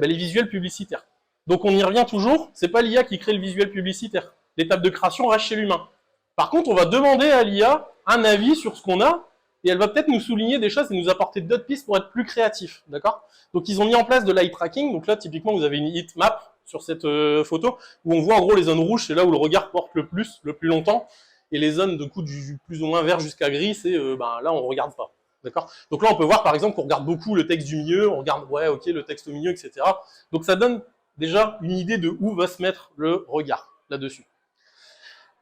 S3: visuels publicitaires. Donc on y revient toujours, c'est pas l'IA qui crée le visuel publicitaire. L'étape de création reste chez l'humain. Par contre, on va demander à l'IA un avis sur ce qu'on a, et elle va peut-être nous souligner des choses et nous apporter d'autres pistes pour être plus créatifs, d'accord? Donc ils ont mis en place de l'eye tracking, donc là typiquement vous avez une heat map sur cette photo, où on voit en gros les zones rouges, c'est là où le regard porte le plus longtemps, et les zones de coup du plus ou moins vert jusqu'à gris, c'est là on regarde pas. D'accord? Donc là, on peut voir, par exemple, qu'on regarde beaucoup le texte du milieu, on regarde, ouais, ok, le texte au milieu, etc. Donc ça donne déjà une idée de où va se mettre le regard, là-dessus.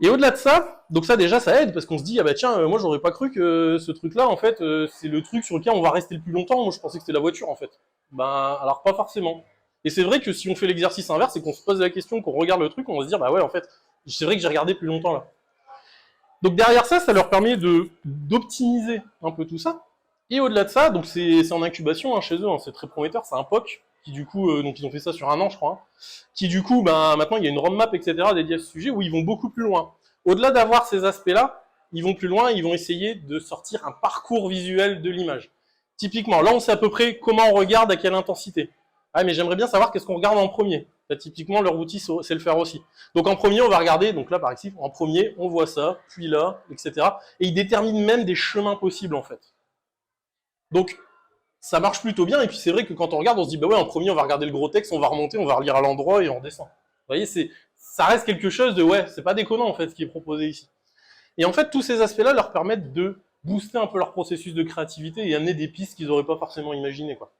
S3: Et au-delà de ça, donc ça déjà, ça aide, parce qu'on se dit, tiens, moi j'aurais pas cru que ce truc-là, en fait, c'est le truc sur lequel on va rester le plus longtemps. Moi, je pensais que c'était la voiture, en fait. Alors pas forcément. Et c'est vrai que si on fait l'exercice inverse, et qu'on se pose la question, qu'on regarde le truc, on va se dire, ouais, en fait, c'est vrai que j'ai regardé plus longtemps, là. Donc derrière ça, ça leur permet d'optimiser un peu tout ça. Et au-delà de ça, donc c'est en incubation chez eux, c'est très prometteur, c'est un POC, qui du coup, donc ils ont fait ça sur 1 an je crois, qui du coup, maintenant il y a une roadmap, etc. dédiée à ce sujet où ils vont beaucoup plus loin. Au-delà d'avoir ces aspects-là, ils vont plus loin, ils vont essayer de sortir un parcours visuel de l'image. Typiquement, là on sait à peu près comment on regarde, à quelle intensité. Ah mais j'aimerais bien savoir qu'est-ce qu'on regarde en premier. Là, typiquement, leur outil sait le faire aussi. Donc en premier, on va regarder, donc là par exemple, en premier, on voit ça, puis là, etc. Et ils déterminent même des chemins possibles en fait. Donc, ça marche plutôt bien, et puis c'est vrai que quand on regarde, on se dit, ouais, en premier, on va regarder le gros texte, on va remonter, on va relire à l'endroit, et on redescend. voyez, ça reste quelque chose de, ouais, c'est pas déconnant en fait ce qui est proposé ici. Et en fait, tous ces aspects-là leur permettent de booster un peu leur processus de créativité et amener des pistes qu'ils n'auraient pas forcément imaginées, quoi.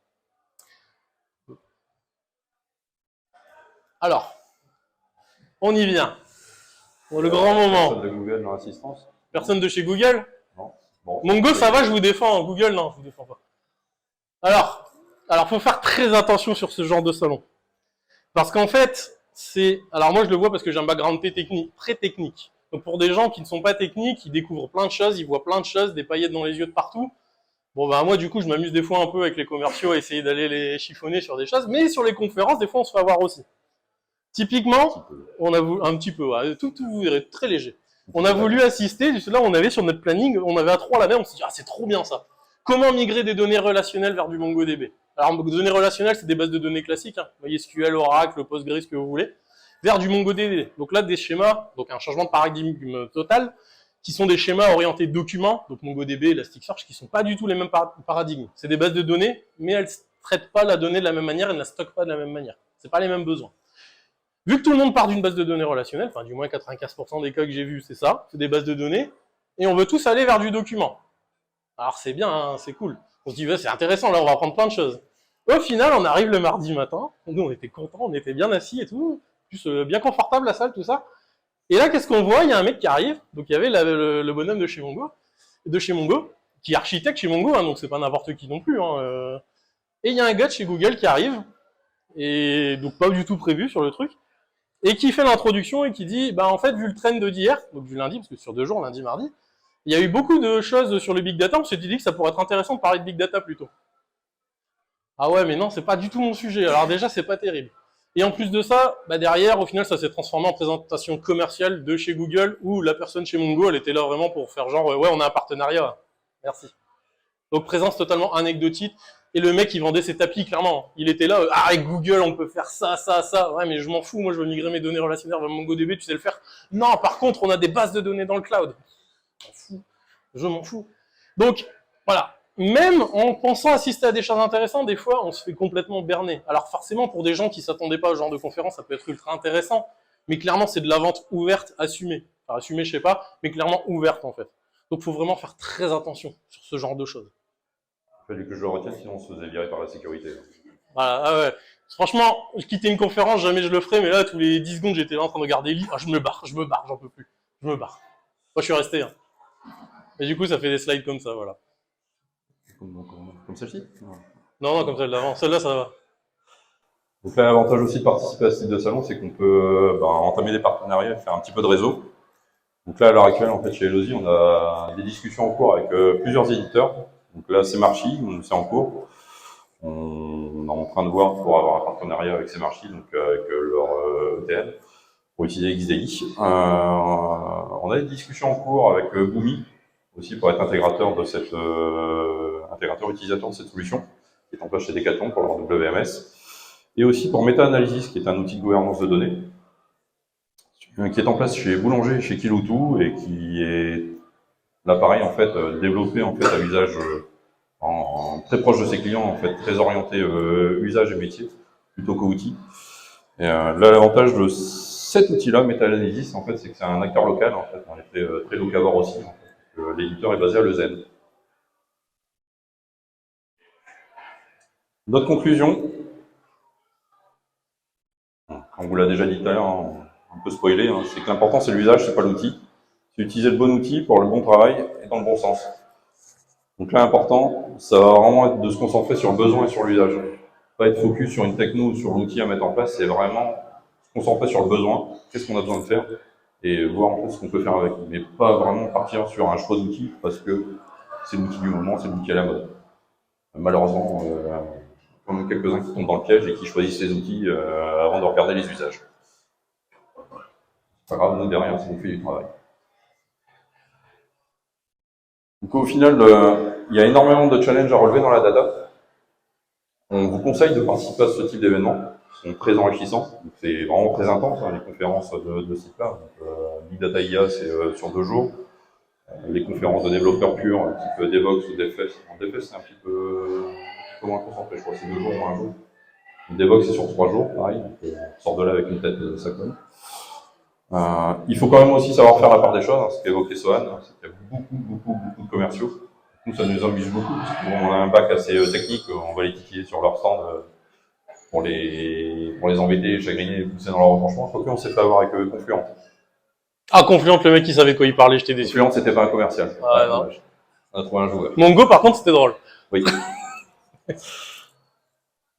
S3: Alors, on y vient. Bon, le grand moment.
S2: Personne de Google dans l'assistance?
S3: Personne de chez Google?
S2: Non. Bon.
S3: Mongo, ça va, je vous défends. Google, non, je vous défends pas. Alors, faut faire très attention sur ce genre de salon. Parce qu'en fait, alors moi je le vois parce que j'ai un background très technique. Donc pour des gens qui ne sont pas techniques, ils découvrent plein de choses, ils voient plein de choses, des paillettes dans les yeux de partout. Bon bah moi du coup je m'amuse des fois un peu avec les commerciaux à essayer d'aller les chiffonner sur des choses, mais sur les conférences des fois on se fait avoir aussi. Typiquement, on a voulu un petit peu, ouais, tout vous verrez, très léger. On a voulu assister, là on avait sur notre planning, on avait à 3 la même, on s'est dit ah c'est trop bien ça. Comment migrer des données relationnelles vers du MongoDB? Alors, données relationnelles, c'est des bases de données classiques, hein. Vous voyez, SQL, Oracle, Postgres, ce que vous voulez, vers du MongoDB. Donc là, des schémas, donc un changement de paradigme total, qui sont des schémas orientés documents, donc MongoDB, Elasticsearch, qui sont pas du tout les mêmes paradigmes. C'est des bases de données, mais elles ne traitent pas la donnée de la même manière, elles ne la stockent pas de la même manière. C'est pas les mêmes besoins. Vu que tout le monde part d'une base de données relationnelle, enfin du moins 95% des cas que j'ai vus, c'est ça, c'est des bases de données, et on veut tous aller vers du document. Alors c'est bien, hein, c'est cool. On se dit, ouais, c'est intéressant, là on va apprendre plein de choses. Au final, on arrive le mardi matin, nous on était contents, on était bien assis et tout, plus bien confortable la salle, tout ça. Et là, qu'est-ce qu'on voit? Il y a un mec qui arrive, donc il y avait le bonhomme de chez Mongo, qui est architecte chez Mongo, hein, donc c'est pas n'importe qui non plus. Hein, Et il y a un gars de chez Google qui arrive, et donc pas du tout prévu sur le truc, et qui fait l'introduction et qui dit, bah en fait, vu le trend d'hier, donc du lundi, parce que sur 2 jours, lundi, mardi, il y a eu beaucoup de choses sur le big data, on s'est dit que ça pourrait être intéressant de parler de big data plutôt. Ah ouais, mais non, c'est pas du tout mon sujet. Alors déjà, c'est pas terrible. Et en plus de ça, bah derrière, au final, ça s'est transformé en présentation commerciale de chez Google, où la personne chez Mongo, elle était là vraiment pour faire genre, ouais, on a un partenariat. Merci. Donc présence totalement anecdotique. Et le mec, il vendait ses tapis, clairement. Il était là, ah, avec Google, on peut faire ça, ça, ça. Ouais, mais je m'en fous, moi, je veux migrer mes données relationnelles vers MongoDB, tu sais le faire. Non, par contre, on a des bases de données dans le cloud. Je m'en fous. Donc, voilà. Même en pensant assister à des choses intéressantes, des fois, on se fait complètement berner. Alors forcément, pour des gens qui s'attendaient pas à ce genre de conférence, ça peut être ultra intéressant. Mais clairement, c'est de la vente ouverte, assumée. Enfin, assumée, je sais pas, mais clairement ouverte, en fait. Donc, il faut vraiment faire très attention sur ce genre de choses.
S2: Il fallait que je le retienne, sinon on se faisait virer par la sécurité.
S3: Voilà, ah ouais. Franchement, je quittais une conférence, jamais je le ferais, mais là, tous les 10 secondes, j'étais là en train de regarder les livres. Ah, je me barre, j'en peux plus. Je me barre. Moi, je suis resté. Hein. Et du coup, ça fait des slides comme ça, voilà.
S2: Comme celle-ci?
S3: Non, comme celle d'avant. Celle-là, ça va.
S2: Donc là, l'avantage aussi de participer à ce type de salon, c'est qu'on peut entamer des partenariats, faire un petit peu de réseau. Donc là, à l'heure actuelle, en fait, chez Elosi, on a des discussions en cours avec plusieurs éditeurs. Donc là, c'est Marchi, c'est en cours. On est en train de voir pour avoir un partenariat avec ces Marchi, donc avec leur ETL, pour utiliser XDI. On a des discussions en cours avec Boomi, aussi pour être intégrateur de cette intégrateur utilisateur de cette solution, qui est en place chez Decathlon pour leur WMS. Et aussi pour Meta-Analysis, qui est un outil de gouvernance de données, qui est en place chez Boulanger et chez Kiloutou, et qui est l'appareil en fait développé en fait à usage très proche de ses clients, en fait très orienté usage et métier plutôt qu'outil. Et là, l'avantage de cet outil-là, Meta-Analysis, en fait, c'est que c'est un acteur local. En fait, on est très locavore aussi. En fait. L'éditeur est basé à Lausanne. Notre conclusion, on vous l'a déjà dit tout à l'heure, hein, un peu spoilé, hein, c'est que l'important c'est l'usage, c'est pas l'outil. C'est utiliser le bon outil pour le bon travail et dans le bon sens. Donc là, l'important, ça va vraiment être de se concentrer sur le besoin et sur l'usage. Pas être focus sur une techno ou sur l'outil à mettre en place, c'est vraiment se concentrer sur le besoin, qu'est-ce qu'on a besoin de faire, et voir en fait ce qu'on peut faire avec. Mais pas vraiment partir sur un choix d'outil parce que c'est l'outil du moment, c'est l'outil à la mode. Malheureusement, comme quelques-uns qui tombent dans le piège et qui choisissent ces outils avant de regarder les usages. C'est pas grave, nous derrière, ça nous fait du travail. Donc au final, il y a énormément de challenges à relever dans la data. On vous conseille de participer à ce type d'événements. Ils sont très enrichissants. C'est vraiment très intense, hein, les conférences de ce type-là. Big Data IA, c'est sur 2 jours. Les conférences de développeurs purs, type Devox ou DevFest. En DevFest, c'est un petit peu moins concentré, je crois, c'est 2 jours ou 1 jour. Une Devox, c'est sur 3 jours, pareil. On sort de là avec une tête de sacoche. Il faut quand même aussi savoir faire la part des choses, hein, ce qu'évoquait Sohan, hein, c'est qu'il y a beaucoup de commerciaux. Nous, ça nous amuse beaucoup, parce qu'on a un bac assez technique, on va les titiller sur leur stand pour les embêter, chagriner, pousser dans leur retranchement. Je crois qu'on s'est fait avoir avec Confluent.
S3: Ah, Confluent, le mec qui savait de quoi il parlait, j'étais déçu.
S2: Confluent, c'était pas un commercial.
S3: Ah, non.
S2: On a trouvé un joueur.
S3: Mongo, par contre, c'était drôle.
S2: Oui.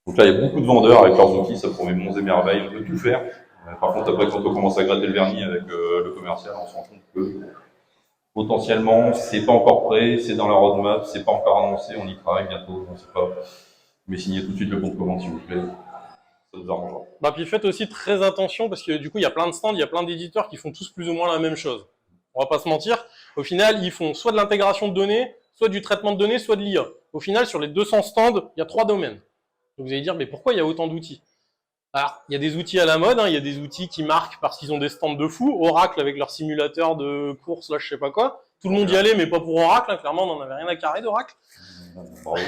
S2: Donc là, il y a beaucoup de vendeurs avec leurs outils, ça promet monts et merveilles, on peut tout faire. Par contre, après, quand on commence à gratter le vernis avec le commercial, on se rend compte que potentiellement, c'est pas encore prêt, c'est dans la roadmap, c'est pas encore annoncé, on y travaille bientôt, on sait pas. Mais signez tout de suite le compte commande, s'il vous plaît. Ça nous arrangera.
S3: Bah, puis faites aussi très attention parce que du coup, il y a plein de stands, il y a plein d'éditeurs qui font tous plus ou moins la même chose. On va pas se mentir. Au final, ils font soit de l'intégration de données, soit du traitement de données, soit de l'IA. Au final, sur les 200 stands, il y a 3 domaines. Donc vous allez dire, mais pourquoi il y a autant d'outils? Alors, il y a des outils à la mode, hein, il y a des outils qui marquent parce qu'ils ont des stands de fou. Oracle avec leur simulateur de course, là, je sais pas quoi. Tout le monde y allait, mais pas pour Oracle. Hein. Clairement, on n'en avait rien à carrer d'Oracle.
S2: Bravo.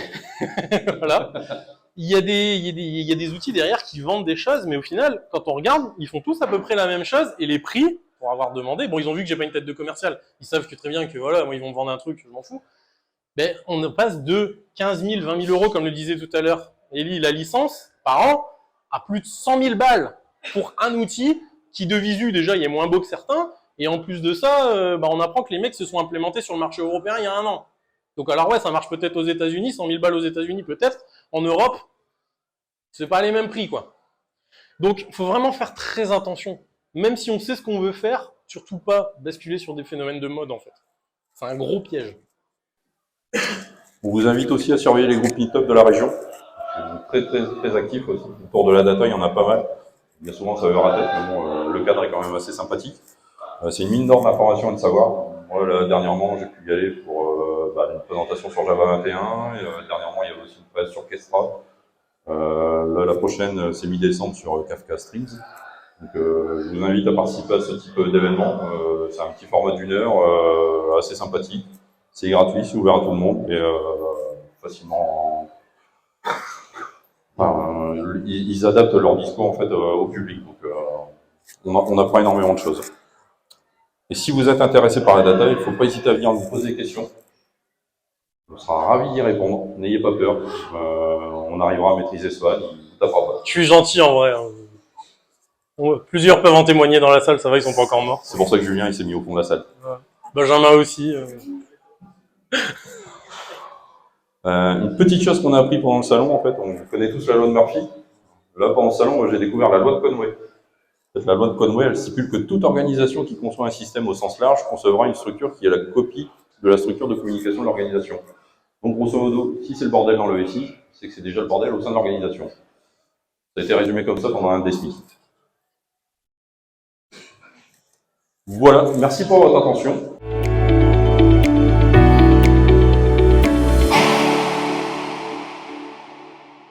S3: Voilà. Il y a des outils derrière qui vendent des choses, mais au final, quand on regarde, ils font tous à peu près la même chose, et les prix, pour avoir demandé, bon, ils ont vu que j'ai pas une tête de commercial, ils savent que très bien que voilà, moi, ils vont me vendre un truc, je m'en fous. Ben, on passe de 15 000, 20 000 euros, comme le disait tout à l'heure Eli, la licence, par an, à plus de 100 000 balles pour un outil qui, de visu, déjà, il est moins beau que certains, et en plus de ça, on apprend que les mecs se sont implémentés sur le marché européen il y a 1 an. Donc alors ouais, ça marche peut-être aux États-Unis, 100 000 balles aux États-Unis peut-être. En Europe, c'est pas les mêmes prix, quoi. Donc, il faut vraiment faire très attention. Même si on sait ce qu'on veut faire, surtout pas basculer sur des phénomènes de mode, en fait. C'est un gros piège.
S2: On vous invite aussi à surveiller les groupes Meetup de la région. Très actifs aussi. Autour de la data, il y en a pas mal. Bien souvent, ça veut à tête, mais bon, le cadre est quand même assez sympathique. C'est une mine d'or d'informations et de savoir. Moi, là, dernièrement, j'ai pu y aller pour une présentation sur Java 21. Et, dernièrement, il y avait aussi une presse sur Kestra. Là, la prochaine, c'est mi-décembre sur Kafka Strings. Donc, je vous invite à participer à ce type d'événement. C'est un petit format d'1 heure, assez sympathique. C'est gratuit, c'est ouvert à tout le monde et facilement. Ils adaptent leur discours en fait au public. Donc, on apprend énormément de choses. Et si vous êtes intéressé par la data, il ne faut pas hésiter à venir nous poser des questions. On sera ravis d'y répondre. N'ayez pas peur. On arrivera à maîtriser cela. Il ne tapera pas.
S3: Je suis gentil en vrai. Hein. Plusieurs peuvent en témoigner dans la salle, ça va, ils sont pas encore morts.
S2: C'est pour ça que Julien il s'est mis au fond de la salle.
S3: Ouais. Benjamin aussi.
S2: Une petite chose qu'on a appris pendant le salon, en fait, on connaît tous la loi de Murphy. Là, pendant le salon, j'ai découvert la loi de Conway. En fait, la loi de Conway, elle stipule que toute organisation qui conçoit un système au sens large concevra une structure qui est la copie de la structure de communication de l'organisation. Donc, grosso modo, si c'est le bordel dans le SI, c'est que c'est déjà le bordel au sein de l'organisation. Ça a été résumé comme ça pendant un des SMIC. Voilà, merci pour votre attention.